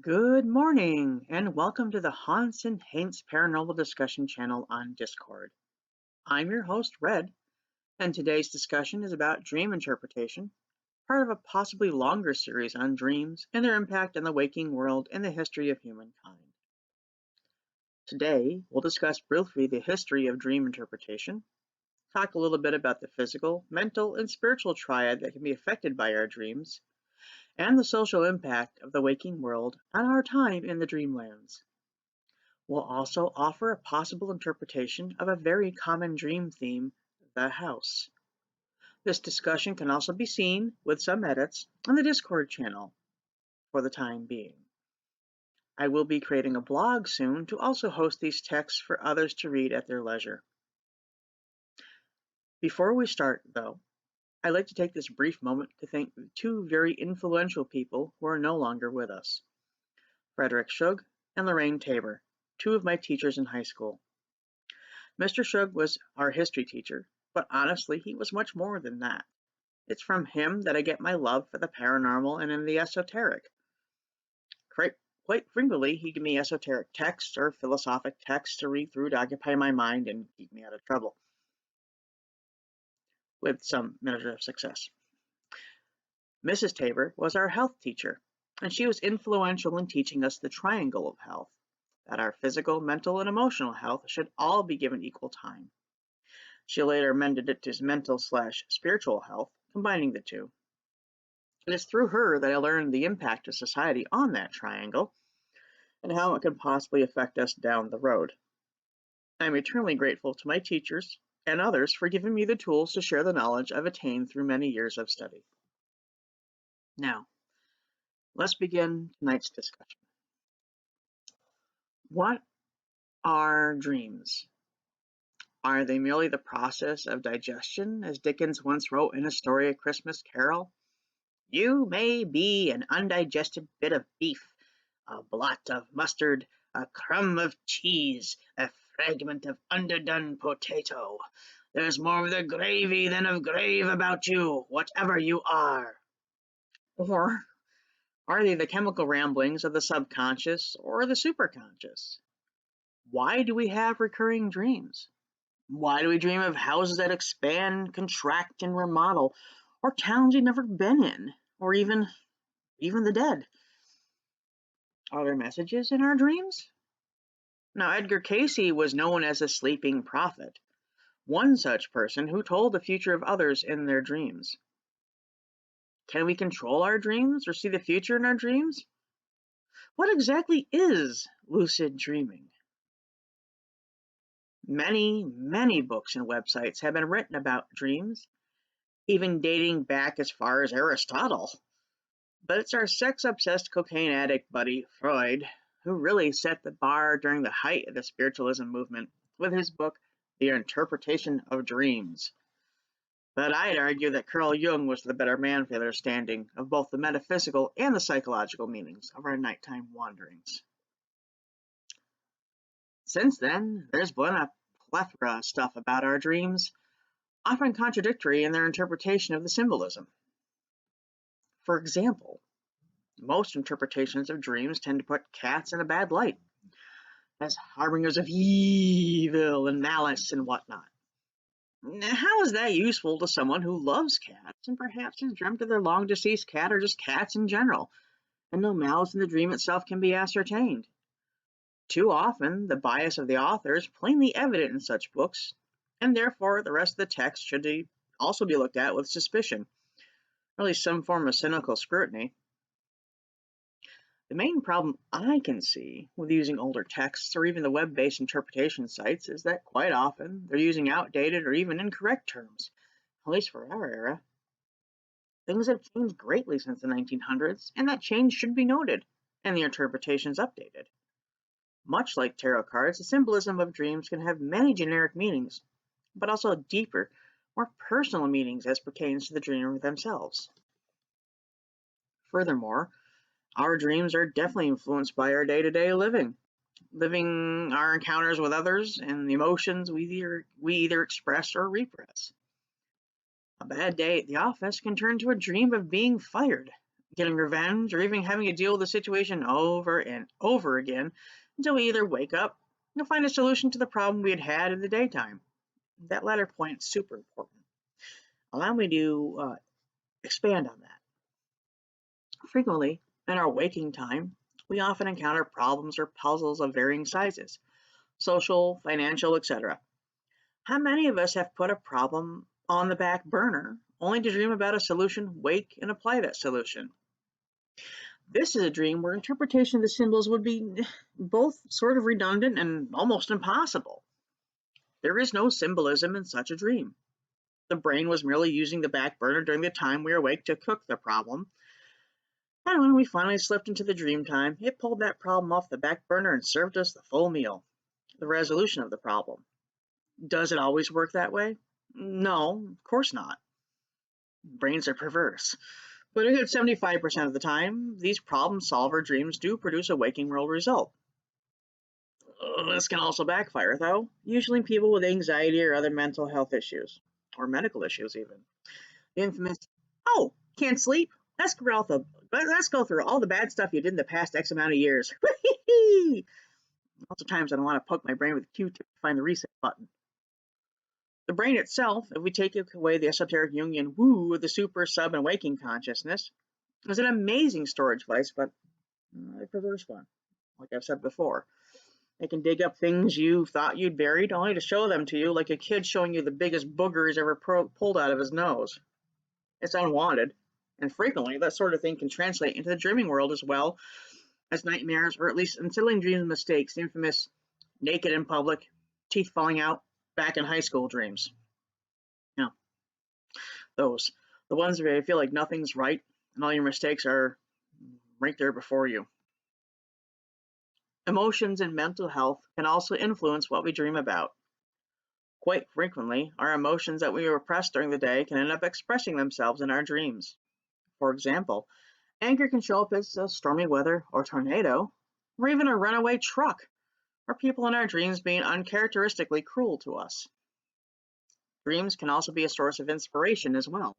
Good morning, and welcome to the Haunts and Haints Paranormal Discussion channel on Discord. I'm your host, Red, and today's discussion is about dream interpretation, part of a possibly longer series on dreams and their impact on the waking world and the history of humankind. Today, we'll discuss briefly the history of dream interpretation, talk a little bit about the physical, mental, and spiritual triad that can be affected by our dreams, and the social impact of the waking world on our time in the dreamlands. We'll also offer a possible interpretation of a very common dream theme, the house. This discussion can also be seen, with some edits, on the Discord channel for the time being. I will be creating a blog soon to also host these texts for others to read at their leisure. Before we start, though, I'd like to take this brief moment to thank two very influential people who are no longer with us: Frederick Shug and Lorraine Tabor, two of my teachers in high school. Mr. Shug was our history teacher, but honestly, he was much more than that. It's from him that I get my love for the paranormal and in the esoteric. Quite frequently, he gave me esoteric texts or philosophic texts to read through to occupy my mind and keep me out of trouble, with some measure of success. Mrs. Tabor was our health teacher, and she was influential in teaching us the triangle of health, that our physical, mental, and emotional health should all be given equal time. She later amended it to mental/spiritual health, combining the two. It is through her that I learned the impact of society on that triangle and how it can possibly affect us down the road. I am eternally grateful to my teachers and others for giving me the tools to share the knowledge I've attained through many years of study. Now, let's begin tonight's discussion. What are dreams? Are they merely the process of digestion, as Dickens once wrote in A Story of Christmas Carol? You may be an undigested bit of beef, a blot of mustard, a crumb of cheese, a fragment of underdone potato. There's more of the gravy than of grave about you, whatever you are. Or are they the chemical ramblings of the subconscious or the superconscious? Why do we have recurring dreams? Why do we dream of houses that expand, contract, and remodel, or towns we've never been in, or even the dead? Are there messages in our dreams? Now, Edgar Cayce was known as a sleeping prophet, one such person who told the future of others in their dreams. Can we control our dreams or see the future in our dreams? What exactly is lucid dreaming? Many books and websites have been written about dreams, even dating back as far as Aristotle. But it's our sex-obsessed cocaine addict buddy, Freud, who really set the bar during the height of the spiritualism movement with his book, The Interpretation of Dreams. But I'd argue that Carl Jung was the better man for the understanding of both the metaphysical and the psychological meanings of our nighttime wanderings. Since then, there's been a plethora of stuff about our dreams, often contradictory in their interpretation of the symbolism. For example, most interpretations of dreams tend to put cats in a bad light, as harbingers of evil and malice and whatnot. How is that useful to someone who loves cats and perhaps has dreamt of their long-deceased cat or just cats in general, and no malice in the dream itself can be ascertained? Too often, the bias of the author is plainly evident in such books, and therefore the rest of the text should also be looked at with suspicion, or at least some form of cynical scrutiny. The main problem I can see with using older texts or even the web-based interpretation sites is that quite often they're using outdated or even incorrect terms, at least for our era. Things have changed greatly since the 1900s, and that change should be noted, and the interpretations updated. Much like tarot cards, the symbolism of dreams can have many generic meanings, but also deeper, more personal meanings as pertains to the dreamer themselves. Furthermore, our dreams are definitely influenced by our day-to-day living, our encounters with others, and the emotions we either express or repress. A bad day at the office can turn to a dream of being fired, getting revenge, or even having to deal with the situation over and over again until we either wake up and find a solution to the problem we had had in the daytime. That latter point is super important. Allow me to expand on that. Frequently, in our waking time, we often encounter problems or puzzles of varying sizes, social, financial, etc. How many of us have put a problem on the back burner only to dream about a solution, wake, and apply that solution? This is a dream where interpretation of the symbols would be both sort of redundant and almost impossible. There is no symbolism in such a dream. The brain was merely using the back burner during the time we were awake to cook the problem. And when we finally slipped into the dream time, it pulled that problem off the back burner and served us the full meal, the resolution of the problem. Does it always work that way? No, of course not. Brains are perverse. But a good 75% of the time, these problem solver dreams do produce a waking world result. This can also backfire, though, usually in people with anxiety or other mental health issues, or medical issues even. The infamous, oh, can't sleep? Let's go through all the bad stuff you did in the past X amount of years. Lots of times I don't want to poke my brain with a Q-tip to find the reset button. The brain itself, if we take away the esoteric Jungian woo of the super, sub, and waking consciousness, is an amazing storage device, but a perverse one, like I've said before. They can dig up things you thought you'd buried, only to show them to you like a kid showing you the biggest booger he's ever pulled out of his nose. It's unwanted, and frequently that sort of thing can translate into the dreaming world as well as nightmares, or at least unsettling dreams mistakes, the infamous naked in public, teeth falling out, back in high school dreams. Yeah, those. The ones where you feel like nothing's right and all your mistakes are right there before you. Emotions and mental health can also influence what we dream about. Quite frequently, our emotions that we repress during the day can end up expressing themselves in our dreams. For example, anger can show up as stormy weather or tornado, or even a runaway truck, or people in our dreams being uncharacteristically cruel to us. Dreams can also be a source of inspiration as well.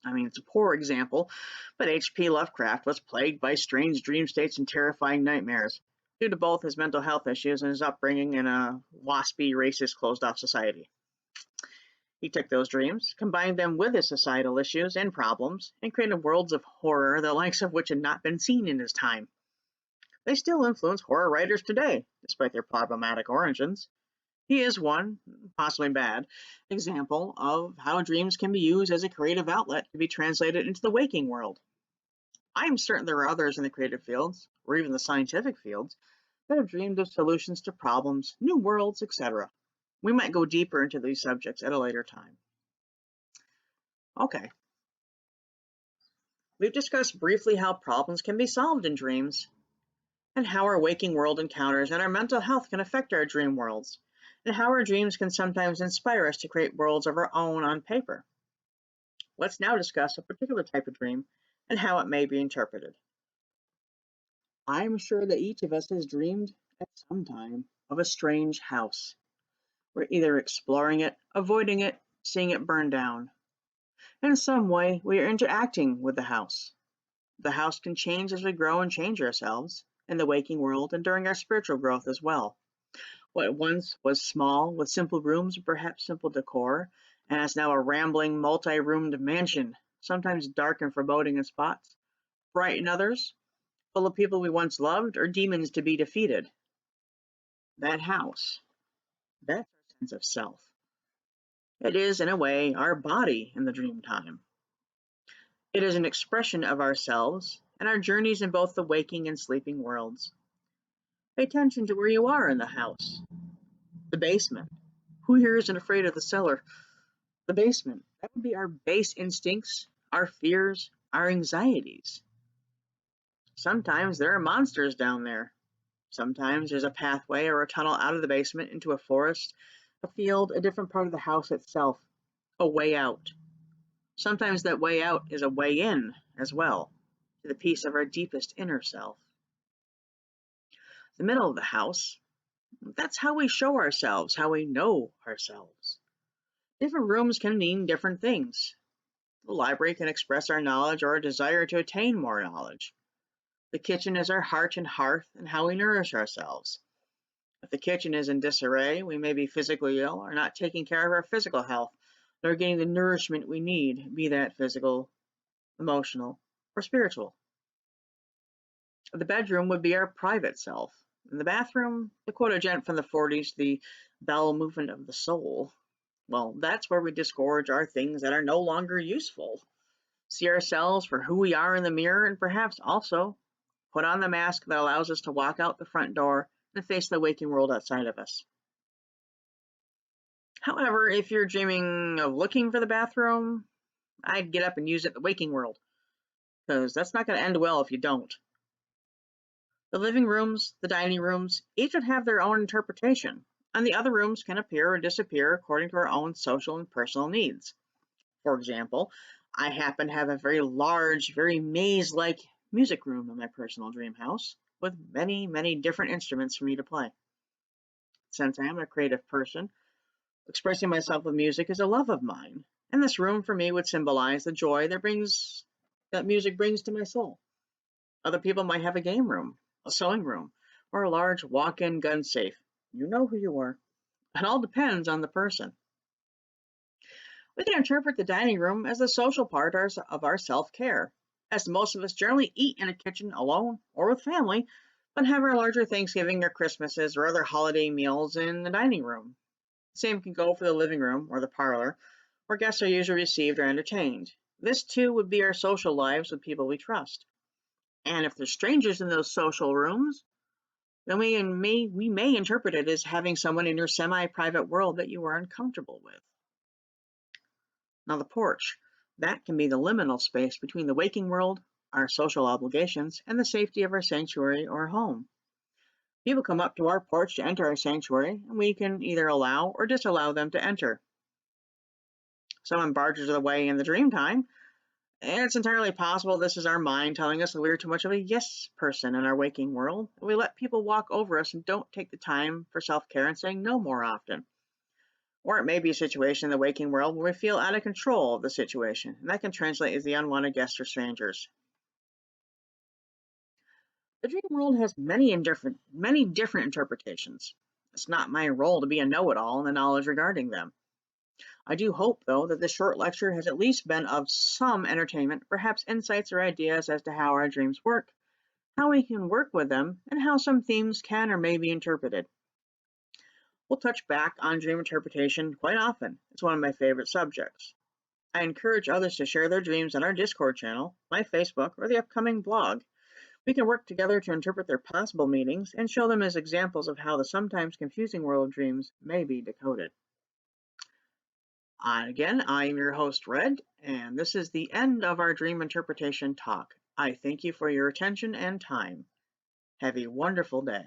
I mean, it's a poor example, but H.P. Lovecraft was plagued by strange dream states and terrifying nightmares due to both his mental health issues and his upbringing in a waspy, racist, closed-off society. He took those dreams, combined them with his societal issues and problems, and created worlds of horror the likes of which had not been seen in his time. They still influence horror writers today, despite their problematic origins. He is one, possibly bad, example of how dreams can be used as a creative outlet to be translated into the waking world. I am certain there are others in the creative fields, or even the scientific fields, that have dreamed of solutions to problems, new worlds, etc. We might go deeper into these subjects at a later time. Okay. We've discussed briefly how problems can be solved in dreams, and how our waking world encounters and our mental health can affect our dream worlds, and how our dreams can sometimes inspire us to create worlds of our own on paper. Let's now discuss a particular type of dream and how it may be interpreted. I am sure that each of us has dreamed at some time of a strange house. We're either exploring it, avoiding it, seeing it burn down. In some way, we are interacting with the house. The house can change as we grow and change ourselves in the waking world and during our spiritual growth as well. What once was small, with simple rooms and perhaps simple decor, and is now a rambling, multi-roomed mansion, sometimes dark and foreboding in spots, bright in others, full of people we once loved or demons to be defeated. That house, that's our sense of self. It is, in a way, our body in the dream time. It is an expression of ourselves and our journeys in both the waking and sleeping worlds. Pay attention to where you are in the house. The basement. Who here isn't afraid of the cellar? The basement. That would be our base instincts, our fears, our anxieties. Sometimes there are monsters down there. Sometimes there's a pathway or a tunnel out of the basement into a forest, a field, a different part of the house itself, a way out. Sometimes that way out is a way in as well, to the piece of our deepest inner self. The middle of the house, that's how we show ourselves, how we know ourselves. Different rooms can mean different things. The library can express our knowledge or a desire to attain more knowledge. The kitchen is our heart and hearth and how we nourish ourselves. If the kitchen is in disarray, we may be physically ill or not taking care of our physical health, nor getting the nourishment we need, be that physical, emotional, or spiritual. The bedroom would be our private self. In the bathroom, to quote a gent from the 40s, the bowel movement of the soul. Well, that's where we disgorge our things that are no longer useful, see ourselves for who we are in the mirror, and perhaps also put on the mask that allows us to walk out the front door and face the waking world outside of us. However, if you're dreaming of looking for the bathroom, I'd get up and use it in the waking world, because that's not going to end well if you don't. The living rooms, the dining rooms, each would have their own interpretation, and the other rooms can appear or disappear according to our own social and personal needs. For example, I happen to have a very large, very maze-like music room in my personal dream house with many, many different instruments for me to play. Since I am a creative person, expressing myself with music is a love of mine, and this room for me would symbolize the joy that music brings to my soul. Other people might have a game room, a sewing room, or a large walk-in gun safe. You know who you are. It all depends on the person. We can interpret the dining room as the social part of our self-care, as most of us generally eat in a kitchen alone or with family, but have our larger Thanksgiving or Christmases or other holiday meals in the dining room. The same can go for the living room or the parlor, where guests are usually received or entertained. This too would be our social lives with people we trust. And if there's strangers in those social rooms, then we may interpret it as having someone in your semi-private world that you are uncomfortable with. Now the porch, that can be the liminal space between the waking world, our social obligations, and the safety of our sanctuary or home. People come up to our porch to enter our sanctuary, and we can either allow or disallow them to enter. Someone barges their way in the dream time, and it's entirely possible this is our mind telling us that we're too much of a yes person in our waking world. We let people walk over us and don't take the time for self-care and saying no more often. Or it may be a situation in the waking world where we feel out of control of the situation, and that can translate as the unwanted guests or strangers. The dream world has many different interpretations. It's not my role to be a know-it-all in the knowledge regarding them. I do hope, though, that this short lecture has at least been of some entertainment, perhaps insights or ideas as to how our dreams work, how we can work with them, and how some themes can or may be interpreted. We'll touch back on dream interpretation quite often. It's one of my favorite subjects. I encourage others to share their dreams on our Discord channel, my Facebook, or the upcoming blog. We can work together to interpret their possible meanings and show them as examples of how the sometimes confusing world of dreams may be decoded. Again, I'm your host, Red, and this is the end of our dream interpretation talk. I thank you for your attention and time. Have a wonderful day.